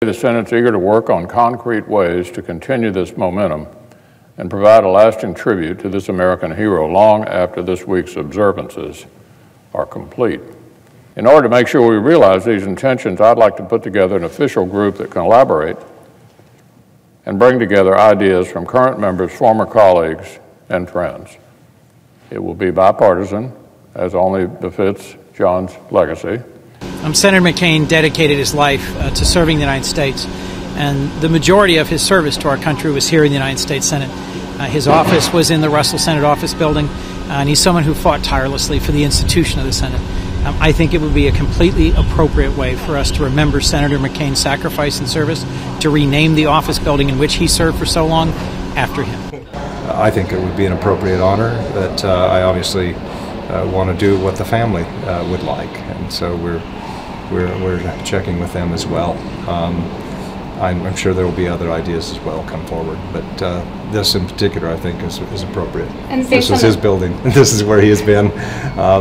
The Senate's eager to work on concrete ways to continue this momentum and provide a lasting tribute to this American hero long after this week's observances are complete. In order to make sure we realize these intentions, I'd like to put together an official group that can collaborate and bring together ideas from current members, former colleagues, and friends. It will be bipartisan, as only befits John's legacy. Senator McCain dedicated his life to serving the United States, and the majority of his service to our country was here in the United States Senate. His office was in the Russell Senate office building, and he's someone who fought tirelessly for the institution of the Senate. I think it would be a completely appropriate way for us to remember Senator McCain's sacrifice and service, to rename the office building in which he served for so long after him. I think it would be an appropriate honor, that I obviously want to do what the family would like, and so we're checking with them as well. I'm sure there will be other ideas as well come forward, but this in particular I think is appropriate. And this is his building. This is where he has been.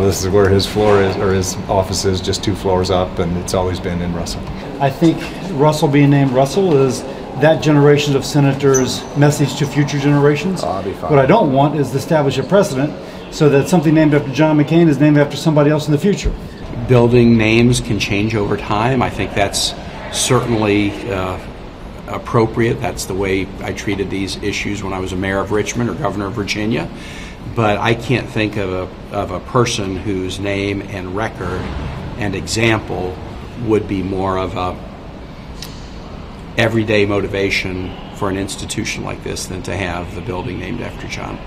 This is where his floor is, or his office is, just 2 floors up, and it's always been in Russell. I think Russell being named Russell is that generation of senators' message to future generations. What I don't want is to establish a precedent so that something named after John McCain is named after somebody else in the future. Building names can change over time. I think that's certainly appropriate. That's the way I treated these issues when I was a mayor of Richmond or governor of Virginia. But I can't think of a person whose name and record and example would be more of a everyday motivation for an institution like this than to have the building named after John.